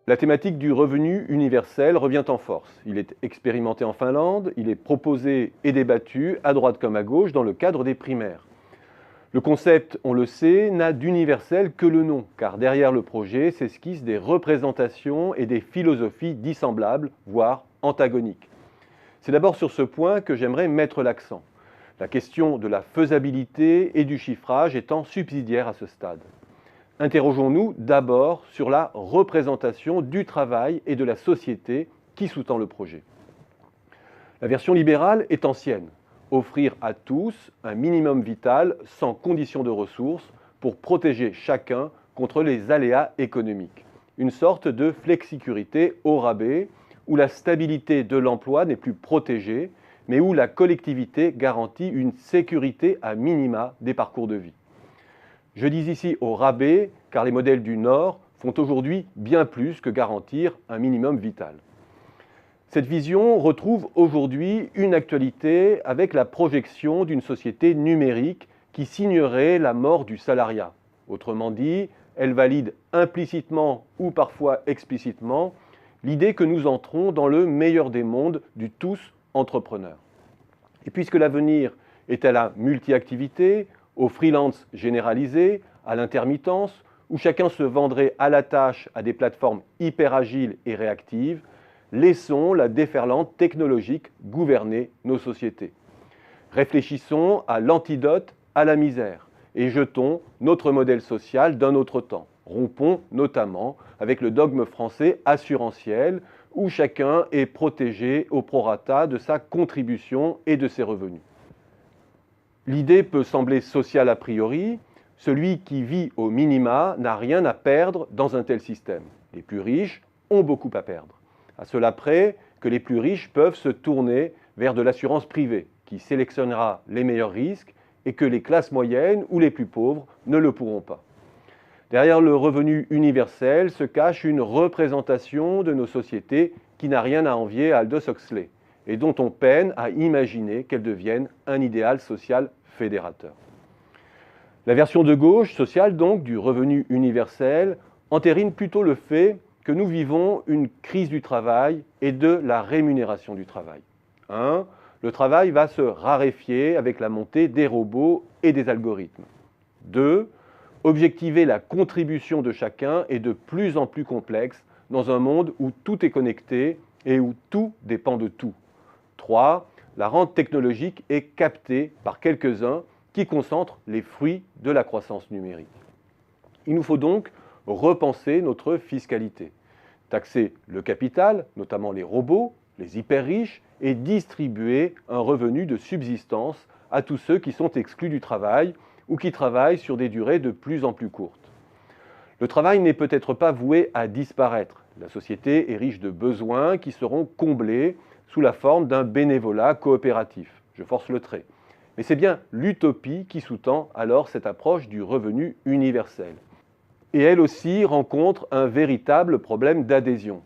La thématique du revenu universel revient en force. Il est expérimenté en Finlande, il est proposé et débattu à droite comme à gauche dans le cadre des primaires. Le concept, on le sait, n'a d'universel que le nom, car derrière le projet s'esquissent des représentations et des philosophies dissemblables, voire antagoniques. C'est d'abord sur ce point que j'aimerais mettre l'accent. La question de la faisabilité et du chiffrage étant subsidiaire à ce stade. Interrogeons-nous d'abord sur la représentation du travail et de la société qui sous-tend le projet. La version libérale est ancienne. Offrir à tous un minimum vital sans condition de ressources pour protéger chacun contre les aléas économiques. Une sorte de flexicurité au rabais où la stabilité de l'emploi n'est plus protégée, mais où la collectivité garantit une sécurité à minima des parcours de vie. Je dis ici au rabais car les modèles du Nord font aujourd'hui bien plus que garantir un minimum vital. Cette vision retrouve aujourd'hui une actualité avec la projection d'une société numérique qui signerait la mort du salariat. Autrement dit, elle valide implicitement ou parfois explicitement l'idée que nous entrons dans le meilleur des mondes du tous entrepreneur. Et puisque l'avenir est à la multi-activité, au freelance généralisé, à l'intermittence, où chacun se vendrait à la tâche à des plateformes hyper agiles et réactives, laissons la déferlante technologique gouverner nos sociétés. Réfléchissons à l'antidote à la misère et jetons notre modèle social d'un autre temps. Rompons notamment avec le dogme français assurantiel où chacun est protégé au prorata de sa contribution et de ses revenus. L'idée peut sembler sociale a priori. Celui qui vit au minima n'a rien à perdre dans un tel système. Les plus riches ont beaucoup à perdre. À cela près que les plus riches peuvent se tourner vers de l'assurance privée, qui sélectionnera les meilleurs risques et que les classes moyennes ou les plus pauvres ne le pourront pas. Derrière le revenu universel se cache une représentation de nos sociétés qui n'a rien à envier à Aldous Huxley et dont on peine à imaginer qu'elle devienne un idéal social fédérateur. La version de gauche, sociale donc, du revenu universel, entérine plutôt le fait que nous vivons une crise du travail et de la rémunération du travail. 1. Le travail va se raréfier avec la montée des robots et des algorithmes. 2. Objectiver la contribution de chacun est de plus en plus complexe dans un monde où tout est connecté et où tout dépend de tout. 3. La rente technologique est captée par quelques-uns qui concentrent les fruits de la croissance numérique. Il nous faut donc repenser notre fiscalité, taxer le capital, notamment les robots, les hyper riches, et distribuer un revenu de subsistance à tous ceux qui sont exclus du travail ou qui travaillent sur des durées de plus en plus courtes. Le travail n'est peut-être pas voué à disparaître. La société est riche de besoins qui seront comblés sous la forme d'un bénévolat coopératif. Je force le trait. Mais c'est bien l'utopie qui sous-tend alors cette approche du revenu universel. Et elle aussi rencontre un véritable problème d'adhésion.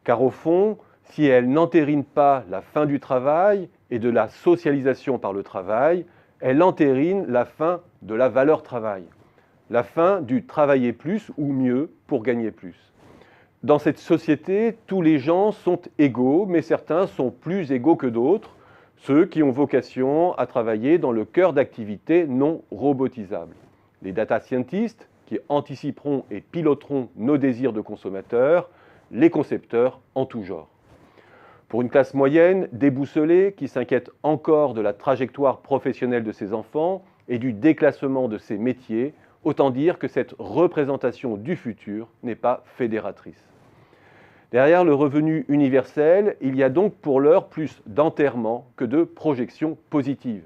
Car au fond, si elle n'entérine pas la fin du travail et de la socialisation par le travail, elle entérine la fin de la valeur travail, la fin du travailler plus ou mieux pour gagner plus. Dans cette société, tous les gens sont égaux, mais certains sont plus égaux que d'autres, ceux qui ont vocation à travailler dans le cœur d'activités non robotisables. Les data scientists, qui anticiperont et piloteront nos désirs de consommateurs, les concepteurs en tout genre. Pour une classe moyenne, déboussolée, qui s'inquiète encore de la trajectoire professionnelle de ses enfants et du déclassement de ses métiers, autant dire que cette représentation du futur n'est pas fédératrice. Derrière le revenu universel, il y a donc pour l'heure plus d'enterrement que de projections positives.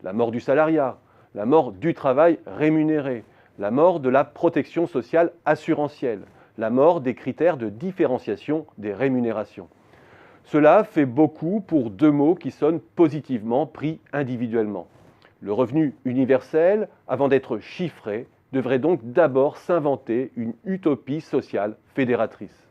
La mort du salariat, la mort du travail rémunéré, la mort de la protection sociale assurantielle, la mort des critères de différenciation des rémunérations. Cela fait beaucoup pour deux mots qui sonnent positivement pris individuellement. Le revenu universel, avant d'être chiffré, devrait donc d'abord s'inventer une utopie sociale fédératrice.